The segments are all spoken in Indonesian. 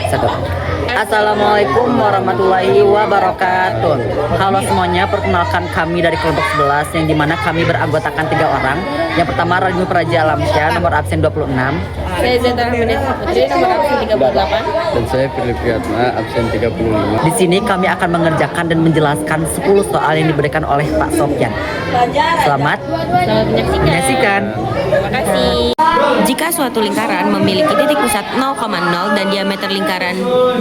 1. Assalamualaikum warahmatullahi wabarakatuh. Halo semuanya, perkenalkan kami dari kelompok 11 yang dimana kami beranggotakan 3 orang. Yang pertama Rajul Praja Alamsyah, nomor absen 26. Saya Zeta Rahmanit Putri, nomor absen 38. Dan saya Philip Yatma, absen 35. Di sini kami akan mengerjakan dan menjelaskan 10 soal yang diberikan oleh Pak Sofyan. Selamat menyaksikan. Terima kasih. Jika suatu lingkaran memiliki titik pusat 0,0 dan diameter lingkaran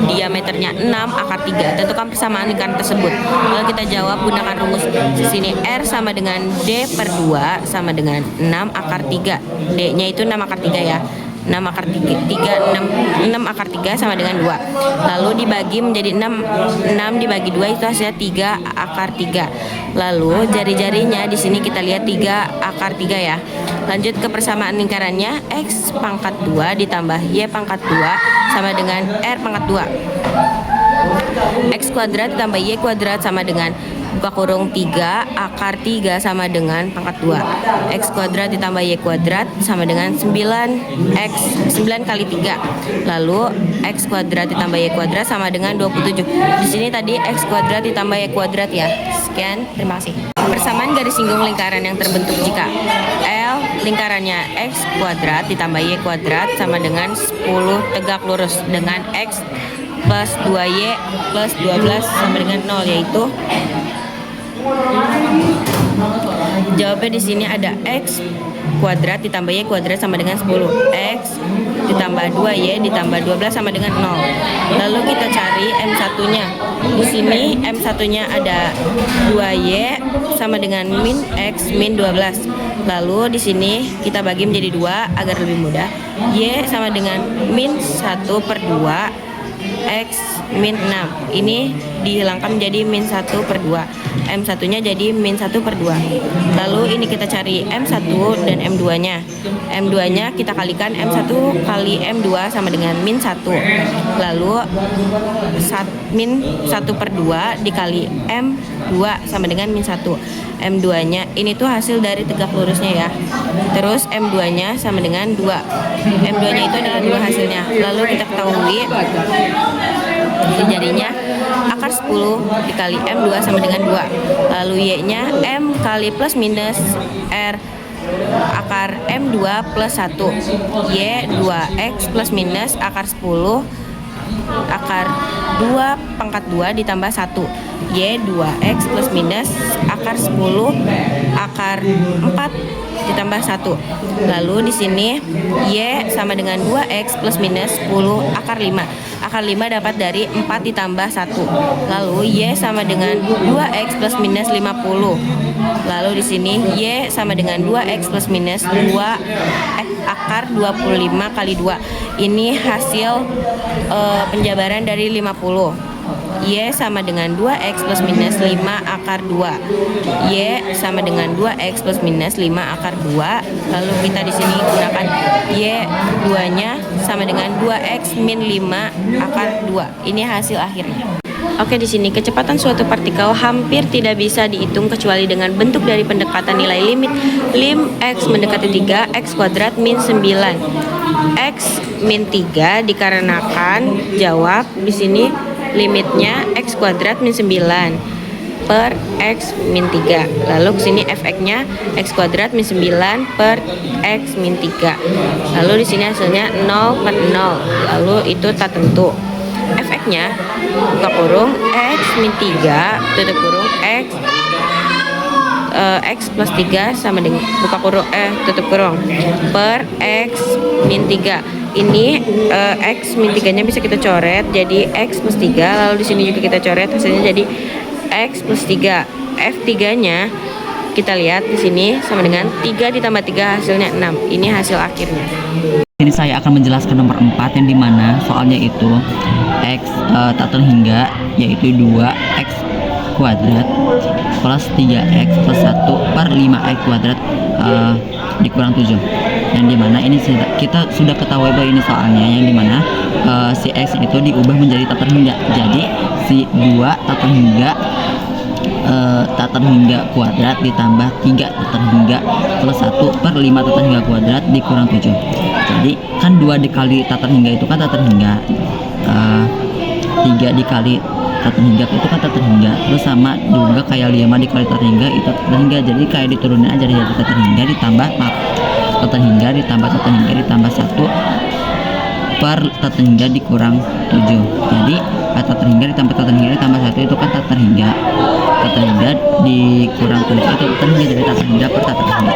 diameternya 6 akar 3, tentukan persamaan lingkaran tersebut. Lalu kita jawab gunakan rumus di sini. R sama dengan D per 2 sama dengan 6 akar 3. D-nya itu 6 akar 3 ya. 6 akar 6 akar 3 sama dengan 2. Lalu dibagi menjadi 6 dibagi 2 itu hasilnya 3 akar 3. Lalu jari-jarinya di sini kita lihat 3 akar 3 ya. Lanjut ke persamaan lingkarannya, X pangkat 2 ditambah Y pangkat 2 sama dengan R pangkat 2. X kuadrat ditambah Y kuadrat sama dengan buka kurung 3 akar 3 sama dengan pangkat 2. X kuadrat ditambah Y kuadrat sama dengan 9 kali 3. Lalu X kuadrat ditambah Y kuadrat sama dengan 27. Di sini tadi X kuadrat ditambah Y kuadrat ya. Sekian, terima kasih. Persamaan garis singgung lingkaran yang terbentuk jika L lingkarannya X kuadrat ditambah Y kuadrat sama dengan 10 tegak lurus dengan X plus 2Y plus 12 sama dengan 0, yaitu jawabnya di sini ada X kuadrat ditambah Y kuadrat sama dengan 10. X ditambah 2Y ditambah 12 sama dengan 0. Lalu kita cari M1-nya. Di sini M1-nya ada 2Y sama dengan min X min 12. Lalu di sini kita bagi menjadi 2 agar lebih mudah. Y sama dengan min 1 per 2 X min 6. Ini dihilangkan menjadi min 1 per 2. M1-nya jadi min 1 per 2. Lalu ini kita cari M1 dan M2-nya. M2-nya kita kalikan M1 kali M2 sama dengan min 1. Lalu min 1 per 2 dikali M2 sama dengan min 1. M2-nya ini tuh hasil dari tegak lurusnya ya. Terus M2-nya sama dengan 2. M2-nya itu adalah 2 hasilnya. Lalu kita ketahui jadinya akar 10 dikali M2 sama dengan 2. Lalu Y-nya M kali plus minus R akar M2 plus 1. Y 2X plus minus akar 10 akar 2 pangkat 2 ditambah 1. Y 2X plus minus akar 10 akar 4 ditambah 1. Lalu di sini Y sama dengan 2X plus minus 10 akar 5. Akar 5 dapat dari 4 ditambah 1. Lalu Y sama dengan 2X plus minus 50. Lalu di sini Y sama dengan 2X plus minus 2 akar 25 kali 2. Ini hasil penjabaran dari 50. Y sama dengan 2X plus minus 5 akar 2. Y sama dengan 2X plus minus 5 akar 2. Lalu kita di sini gunakan Y 2-nya sama dengan 2X min 5 akar 2. Ini hasil akhirnya. Oke, di sini kecepatan suatu partikel hampir tidak bisa dihitung kecuali dengan bentuk dari pendekatan nilai limit lim X mendekati 3 X kuadrat min 9. X min 3 dikarenakan jawab di sini limitnya X kuadrat min 9 per X min 3. Lalu kesini fx-nya X kuadrat min 9 per X min 3. Lalu di sini hasilnya 0 per 0. Lalu itu tak tentu. Fx-nya buka kurung X min 3 tutup kurung X plus 3 sama dengan buka kurung tutup kurung per X min 3. Ini X min 3-nya bisa kita coret jadi X plus 3. Lalu di sini juga kita coret hasilnya jadi X plus 3. F3-nya kita lihat di sini sama dengan 3 ditambah 3 hasilnya 6. Ini hasil akhirnya. Ini saya akan menjelaskan nomor 4 yang dimana soalnya itu X tak terhingga, yaitu 2X kuadrat plus 3X plus 1 per 5X kuadrat dikurang 7. Yang dimana ini kita sudah ketahui bahwa ini soalnya yang dimana si X itu diubah menjadi tak terhingga. Jadi si 2 tak terhingga tak terhingga kuadrat ditambah 3 tak terhingga plus 1 per 5 tak terhingga kuadrat dikurang 7. Jadi kan 2 dikali tak terhingga itu kan tak terhingga. 3 dikali tatan hingga itu kan tatan hingga, terus sama juga kayak 5 dikali tatan hingga itu tatan hingga, jadi kayak diturunin aja dari tatan hingga ditambah tatan hingga ditambah tatan hingga ditambah 1 per tatan hingga dikurang 7. Jadi tatan hingga ditambah tatan hingga ditambah 1 itu kan tatan hingga dikurang 7 itu tatan hingga, jadi tatan hingga per tatan hingga.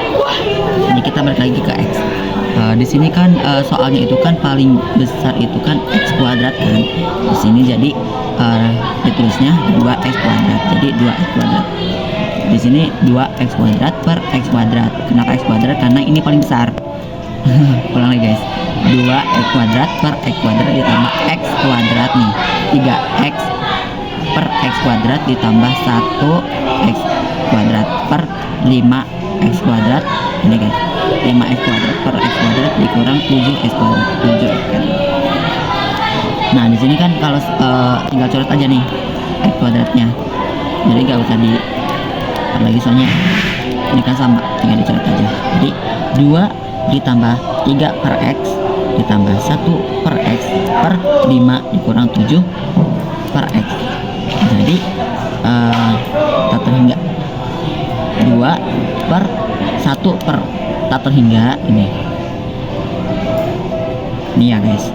Jadi kita balik lagi ke x. Di sini kan soalnya itu kan paling besar itu kan x kuadrat kan. Di sini jadi ditulisnya 2x kuadrat. Jadi 2x kuadrat. Di sini 2x kuadrat per x kuadrat. Kenapa x kuadrat? Karena ini paling besar. Ulang lagi guys. 2x kuadrat per x kuadrat ditambah x kuadrat nih. 3x per x kuadrat ditambah 1x kuadrat per 5x kuadrat. Ini guys. 5x kuadrat per x kuadrat dikurang 7x kuadrat. 7x kan. Nah, di sini kan kalau tinggal coret aja nih x kuadratnya. Jadi gak usah di lagi soalnya ini kan sama, tinggal dicoret aja. Jadi 2 ditambah 3 per x ditambah 1 per x per 5 dikurang 7 per x. Jadi tatan hingga 2 per 1 per tatan hingga ini ya guys,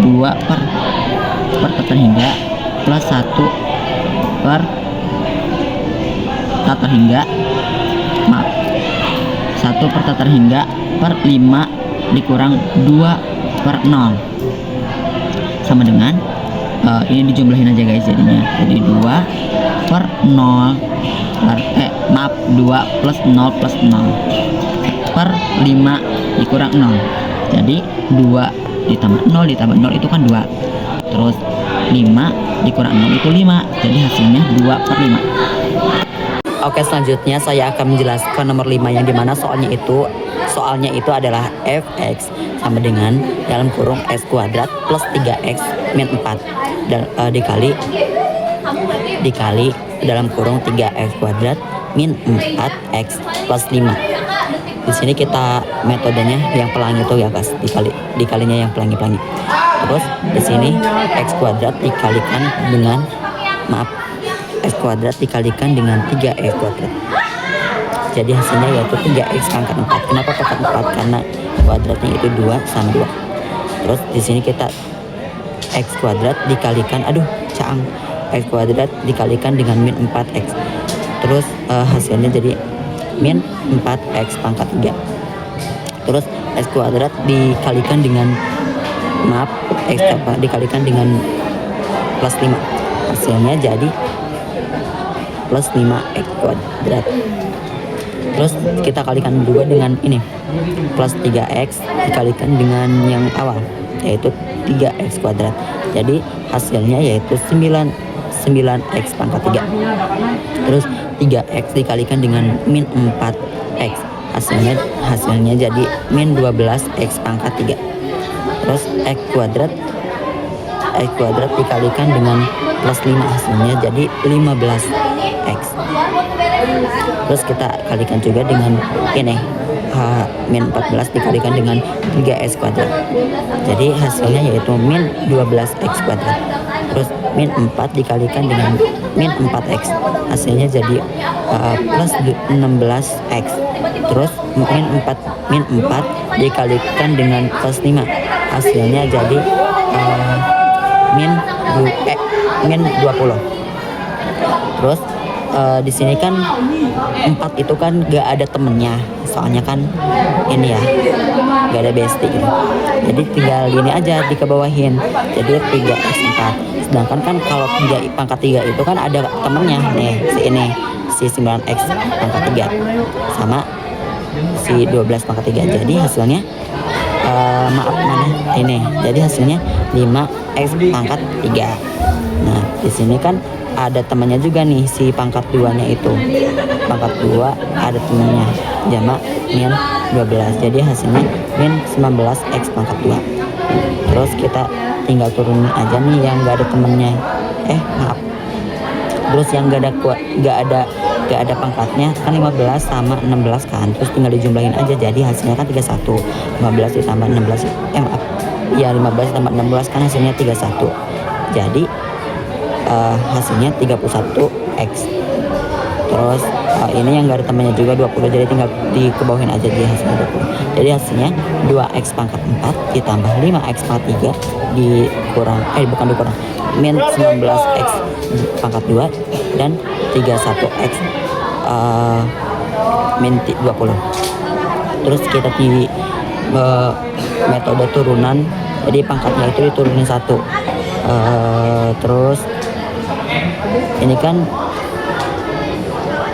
2 per tatan hingga plus 1 per tatan hingga, maaf, 1 per tatan hingga per 5 dikurang 2 per 0 sama dengan ini dijumlahin aja guys jadinya. Jadi 2 per 0 per 2 plus 0 plus 0 per 5 dikurang 0. Jadi 2 ditambah 0 ditambah 0 itu kan 2. Terus 5 dikurang 0 itu 5. Jadi hasilnya 2 per 5. Oke, selanjutnya saya akan menjelaskan nomor 5 yang dimana soalnya itu adalah fx sama dengan dalam kurung x kuadrat plus 3x min 4 dan dikali dalam kurung 3x kuadrat min 4x plus 5. Di sini kita metodenya yang pelangi itu ya guys, dikalinya yang pelangi-pelangi. Terus di sini x kuadrat dikalikan dengan x kuadrat dikalikan dengan 3x kuadrat. Jadi hasilnya yaitu 3x pangkat 4. Kenapa pangkat 4? Karena kuadratnya itu 2 sama 2. Terus di sini kita x kuadrat dikalikan x kuadrat dikalikan dengan min 4x. Terus hasilnya jadi min 4x pangkat 3. Terus x kuadrat dikalikan dengan dikalikan dengan plus 5. Hasilnya jadi plus 5x kuadrat. Terus kita kalikan juga dengan ini plus 3x dikalikan dengan yang awal yaitu 3x kuadrat. Jadi hasilnya yaitu 9x pangkat 3. Terus 3x dikalikan dengan min 4x. Hasilnya jadi min 12x pangkat 3. Terus x kuadrat dikalikan dengan plus 5, hasilnya jadi 15x. Terus kita kalikan juga dengan ini min 14 dikalikan dengan 3x kuadrat. Jadi hasilnya yaitu min 12x kuadrat. Terus min 4 dikalikan dengan min 4x, hasilnya jadi plus 16x. Terus min 4 dikalikan dengan plus 5, hasilnya jadi min 20. Terus di sini kan 4 itu kan gak ada temennya, soalnya kan ini ya gak ada bestie gitu. Jadi tinggal gini aja dikebawahin, jadi 3x4. Sedangkan kan kalau 3 pangkat 3 itu kan ada temennya nih, si 9x pangkat 3 sama si 12 pangkat 3. Jadi hasilnya jadi hasilnya 5x pangkat 3. Nah di sini kan ada temannya juga nih, si pangkat 2 nya itu pangkat 2 ada temannya jama min 12. Jadi hasilnya min 19x pangkat 2. Terus kita tinggal turunin aja nih yang gak ada temennya, terus yang gak ada pangkatnya kan 15 sama 16 kan, terus tinggal dijumlahin aja. Jadi hasilnya kan 31. 15 ditambah 16 ya 15 tambah 16 kan hasilnya 31. Jadi hasilnya 31x. Terus ini yang gak ada tambahnya juga 20, jadi tinggal dikebawahin aja di hasilnya 20. Jadi hasilnya 2x pangkat 4 ditambah 5x pangkat 3 dikurang bukan dikurang, min 19x pangkat 2 dan 31x min 20. Terus kita di metode turunan, jadi pangkatnya itu diturunin 1. Terus ini kan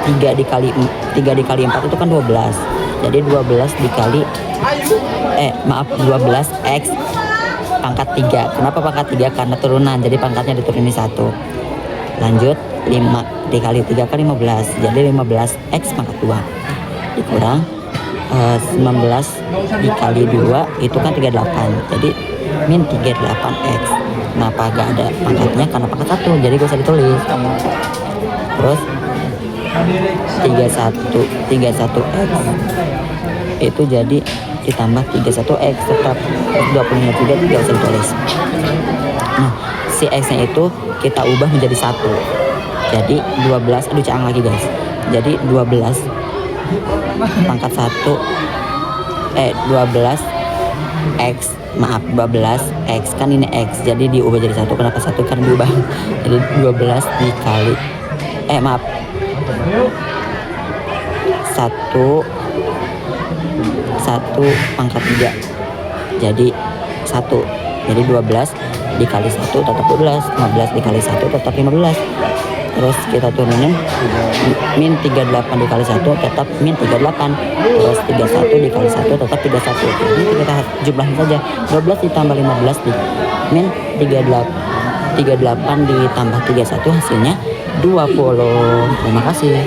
3 dikali 4 itu kan 12. Jadi 12 dikali 12x pangkat 3. Kenapa pangkat 3? Karena turunan, jadi pangkatnya diturunin 1. Lanjut 5 dikali 3 kan 15. Jadi 15x pangkat 2 dikurang 19 dikali 2 itu kan 38. Jadi min 38x. Kenapa gak ada pangkatnya? Karena pangkat 1, jadi gak usah ditulis. Terus 31x itu jadi ditambah 31x tetap 25 juga tidak usah ditulis. Nah, si x nya itu kita ubah menjadi 1. Jadi 12, aduh caang lagi guys. Jadi 12 pangkat 1 12x, maaf 12x kan ini x, jadi diubah jadi 1. Kenapa 1? Karena diubah. Jadi 12 dikali 1 pangkat 3 jadi 1. Jadi 12 dikali 1 tetap 12, 15 dikali 1 tetap 15. Terus kita turunin min 38 dikali 1 tetap min 38. Terus 31 dikali 1 tetap 31. Jadi kita jumlahin saja. 12 ditambah 15 di min 38 ditambah 31 hasilnya 20. Terima kasih.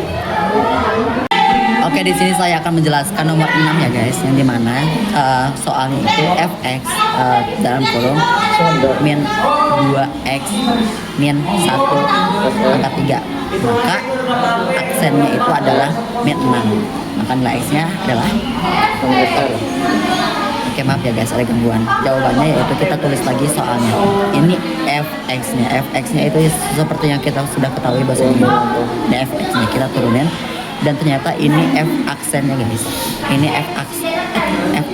Oke, di sini saya akan menjelaskan nomor 6 ya guys, yang dimana soalnya itu fx dalam kurung min 2x min 1 pangkat 3. Maka aksennya itu adalah min 6. Maka nilai x nya adalah Oke, maaf ya guys, ada gangguan. Jawabannya yaitu kita tulis lagi soalnya. Ini fx nya. Fx nya itu seperti yang kita sudah ketahui bahasa Inggris. Ini fx nya kita turunin. Dan ternyata ini f aksennya guys. Ini f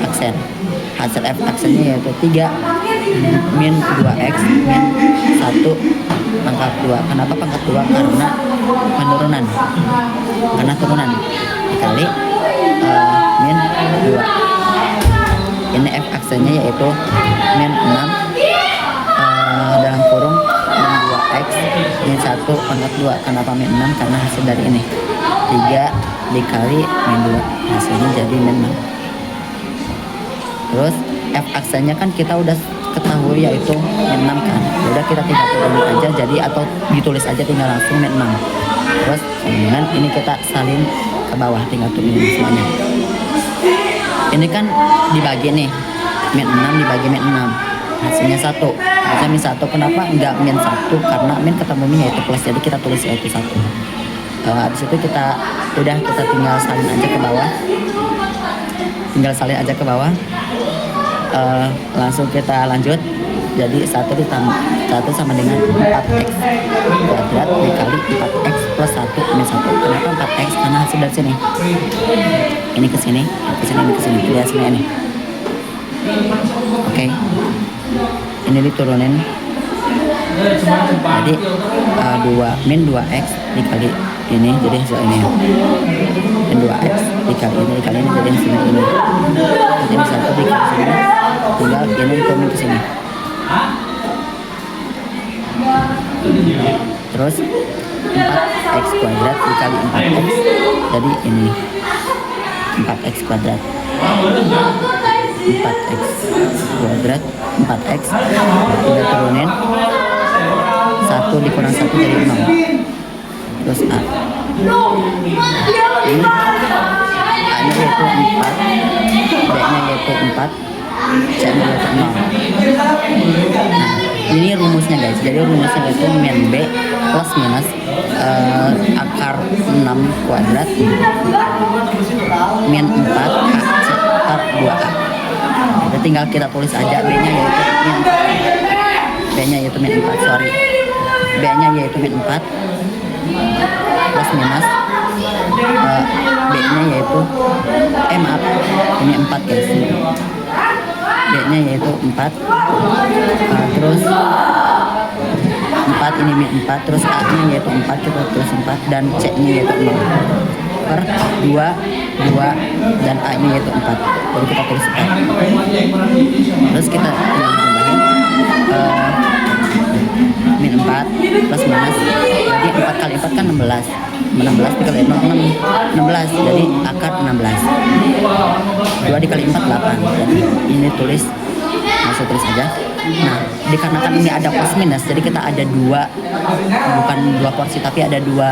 aksen. Hasil f aksennya yaitu 3 min 2x min 1 pangkat 2. Kenapa pangkat 2? Karena penurunan. Karena turunan dikali min 2. Ini f aksennya yaitu min 6 dalam kurung min 2x min 1 pangkat 2. Kenapa min 6? Karena hasil dari ini 3 dikali min 2, hasilnya jadi min 6. Terus f aksennya kan kita udah ketahui yaitu min 6 kan. Udah kita tinggal turunin aja, jadi atau ditulis aja tinggal langsung min 6. Terus kemudian ini kita salin ke bawah, tinggal turunin semuanya. Ini kan dibagi nih, min 6 dibagi min 6 hasilnya 1. Hasilnya min 1. Kenapa enggak min 1? Karena min ketemu min yaitu plus, jadi kita tulis yaitu 1. Habis itu kita tinggal salin aja ke bawah. Langsung kita lanjut. Jadi 1 sama dengan 4x kuadrat dikali 4x plus 1 min 1. Kenapa 4x? Karena hasil dari sini. Ini ke sini, ini ke sini. Jadi hasilnya ini. Oke. Ini diturunin. Jadi 2 min 2x dikali ini jadi hasil ini. Min 2x dikali ini jadi hasilnya ini. Jadi 1 dikali sini. Tinggal ini diturunin ke sini. Terus 4x kuadrat dikali 4x jadi ini 4x kuadrat. 4x kuadrat 4x kita turunin 1 dikurang 1 jadi 0. Terus A ini A nya yaitu 4, B nya yaitu 4, C nya yaitu 0. Nah, ini rumusnya guys. Jadi rumusnya itu min B plus minus akar 6 kuadrat min 4 A akar 2A. Jadi tinggal kita tulis aja B-nya yaitu min 4. B-nya yaitu min 4, sorry. B-nya yaitu min 4 plus minus B-nya yaitu maaf, ini 4 guys. B-nya yaitu 4 terus 4 ini min 4, terus A-nya yaitu 4, kita tulis 4, dan C-nya yaitu 0 per 2 dan A-nya yaitu 4, jadi kita tulis 4. Terus kita tambahin min 4 plus minus, jadi 4 kali 4 kan 16, 16 dikali 0 16, jadi akar 16. 2 dikali 4 8, jadi ini tulis, langsung tulis aja. Nah, dikarenakan ini ada plus minus, jadi kita ada bukan dua porsi, tapi ada dua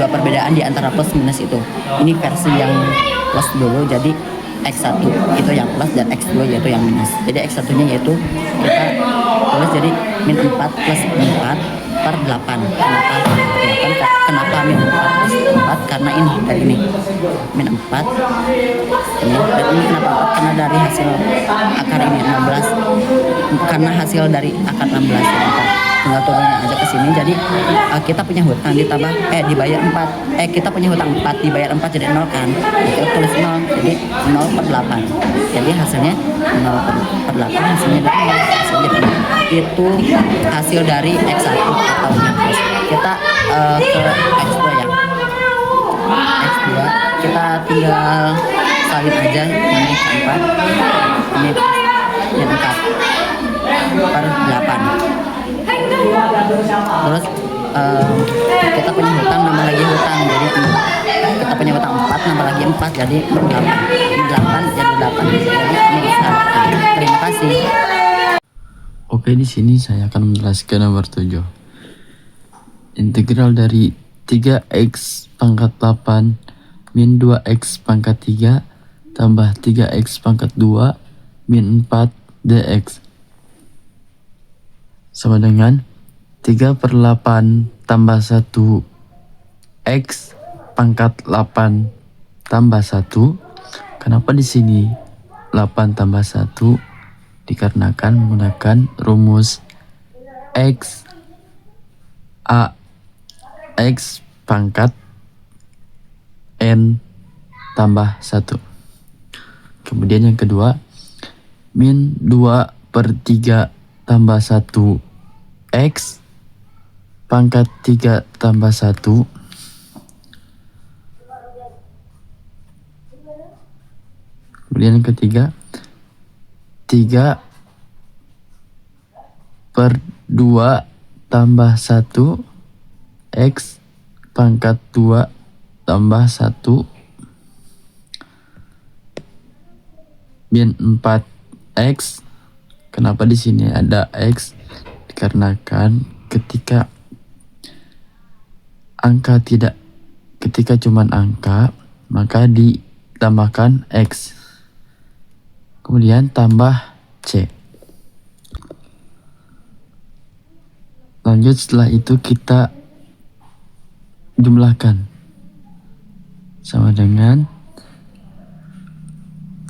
perbedaan di antara plus minus itu. Ini versi yang plus dulu, jadi X1 itu yang plus dan X2 yaitu yang minus. Jadi X1 nya yaitu kita tulis jadi min 4 plus 4 per 8. Kenapa min 4 plus 4? Karena ini dari ini min 4 ini, dan ini kenapa 4? Karena dari hasil akar ini 16, karena hasil dari akar 16 ya, tinggal turunnya aja ke sini. Jadi kita punya hutang ditambah dibayar 4, kita punya hutang 4 dibayar 4 jadi 0 kan, kita tulis 0, jadi 0 per 8, jadi hasilnya 0 per 8, hasilnya dari 0, hasilnya dari 0. Itu hasil dari X1 atau yang plus. Kita ke X2 ya. X2 kita tinggal salin aja, ini 4, ini 4 per 8. Terus kita punya hutang nambah lagi hutang, jadi kita punya hutang 4 nambah lagi 4 jadi 8, ini 8 jadi 8, jadi ini 1. Terima kasih. Oke, di sini saya akan menjelaskan nomor 7. Integral dari 3x pangkat 8 min 2x pangkat 3 tambah 3x pangkat 2 min 4 dx sama dengan 3 per 8 tambah 1 x pangkat 8 tambah 1. Kenapa di sini 8 tambah 1? Dikarenakan menggunakan rumus x pangkat n tambah 1. Kemudian yang kedua, min 2 per 3 tambah 1 x pangkat 3 tambah 1. Kemudian yang ketiga, 3 per 2 tambah 1 x pangkat 2 tambah 1 min 4x. Kenapa di sini ada x? Dikarenakan ketika cuman angka maka ditambahkan x. Kemudian tambah C. Lanjut, setelah itu kita jumlahkan sama dengan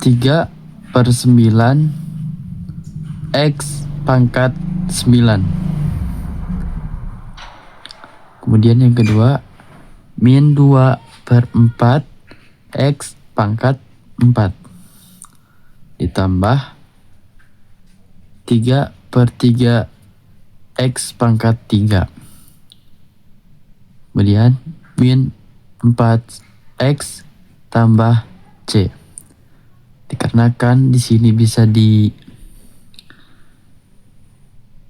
3 per 9 x pangkat 9. Kemudian yang kedua, min 2 per 4 x pangkat 4 ditambah 3 per 3 x pangkat 3. Kemudian min 4x tambah c. Dikarenakan di sini bisa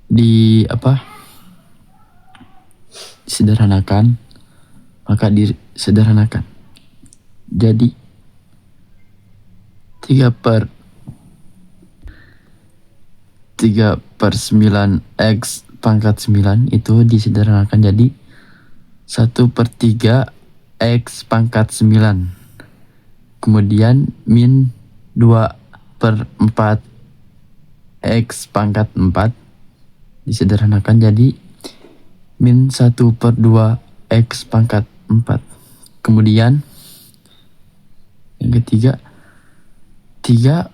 disederhanakan, maka disederhanakan. Jadi 3 per 9 x pangkat 9 itu disederhanakan jadi 1 per 3 x pangkat 9. Kemudian min 2 per 4 x pangkat 4 disederhanakan jadi min 1 per 2 x pangkat 4. Kemudian yang ketiga, 3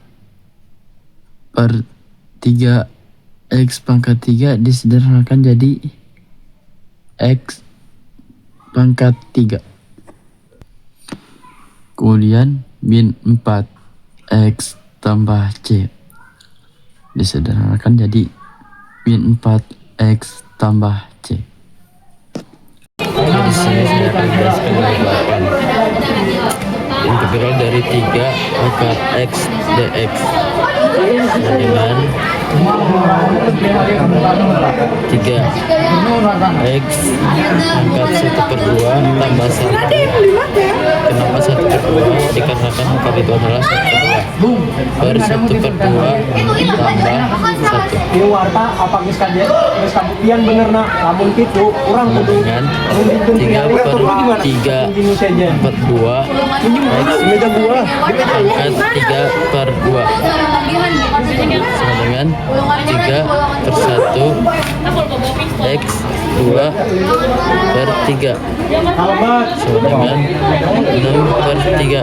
per 3x pangkat 3 disederhanakan jadi x pangkat 3. Kemudian min 4x tambah c disederhanakan jadi min 4x tambah c. Di sini saya akan jelaskan yang 8. Integral dari 3 akar x dx dengan 3x pangkat 1/2 tambah 1. Kenapa 1/2? Dikarenakan akar itu adalah 1/2 per 1/2 tambah 1 warta apa geus kabuktian bener nak lamun kitu urang kudu dengan 3/3/2 x meja gua pangkat 3/2 sama dengan 3/1 x 2/3 sama dengan 6/3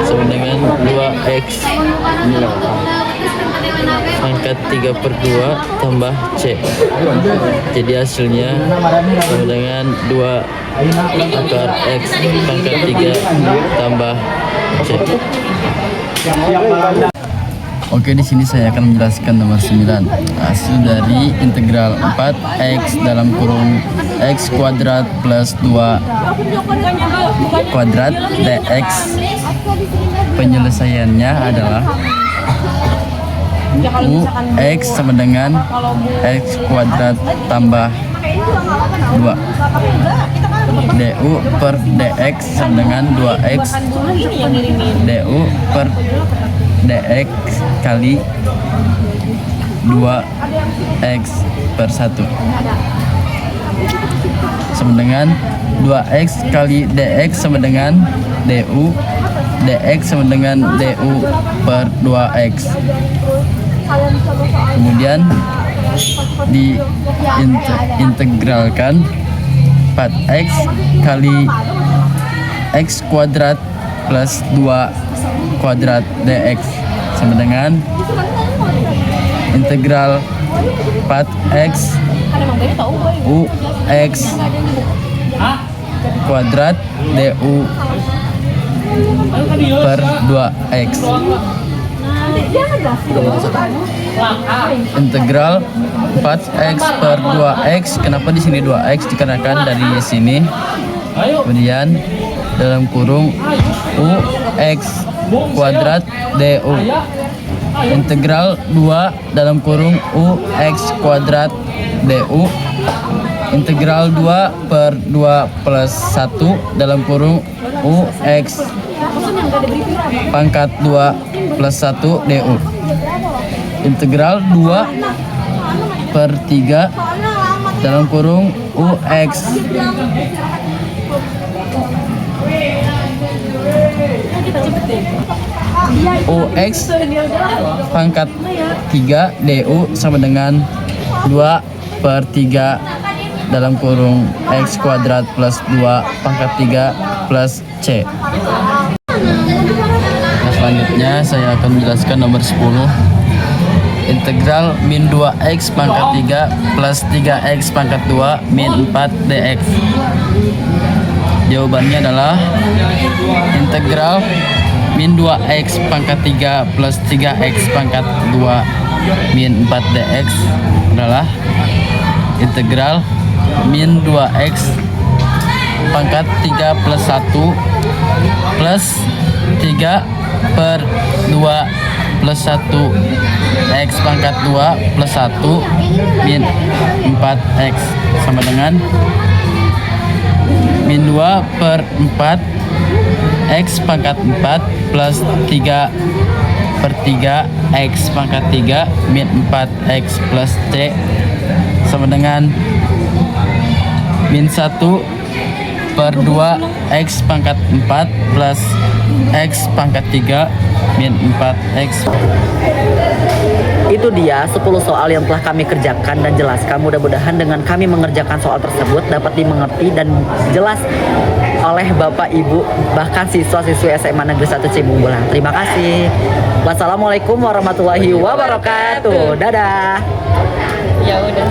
sama dengan 2x pangkat 3/2 tambah c. Jadi hasilnya sama dengan 2 akar x pangkat 3 tambah c. Oke, di sini saya akan menjelaskan nomor 9. Hasil dari integral 4x dalam kurung x kuadrat plus 2 kuadrat dx. Penyelesaiannya adalah x sama dengan x kuadrat tambah 2 du per dx sama dengan 2x du per dx kali 2x per 1 sama dengan 2x kali dx sama dengan du dx sama dengan du per 2x. Kemudian diintegralkan 4x kali x kuadrat plus 2 kuadrat dx sama dengan integral 4x ux kuadrat du per 2x. Integral 4x per 2x. Kenapa di sini 2x? Dikarenakan dari sini. Kemudian dalam kurung ux kuadrat du. Integral 2 dalam kurung ux kuadrat du. Integral 2 per 2 plus 1 dalam kurung ux pangkat 2 plus 1 du. Integral 2 per 3 dalam kurung ux pangkat 3 du sama dengan 2 per 3 dalam kurung x kuadrat plus 2 pangkat 3 plus c. Nah, selanjutnya saya akan menjelaskan nomor 10. Integral min 2x pangkat 3 plus 3x pangkat 2 min 4 dx. Jawabannya adalah integral min 2x pangkat 3 plus 3x pangkat 2 min 4 dx adalah integral min 2x pangkat 3 plus 1 plus 3 per 2 plus 1 x pangkat 2 plus 1 min 4x sama dengan min 2 per 4 x pangkat 4 plus 3 per 3 x pangkat 3 min 4x plus c sama dengan min 1 per 2 x pangkat 4 plus x pangkat 3 min 4x. Itu dia 10 soal yang telah kami kerjakan dan jelaskan. Mudah-mudahan dengan kami mengerjakan soal tersebut dapat dimengerti dan jelas oleh Bapak Ibu bahkan siswa-siswi SMA Negeri 1 Cibungbulan. Terima kasih. Wassalamualaikum warahmatullahi wabarakatuh. Dadah. Ya udah.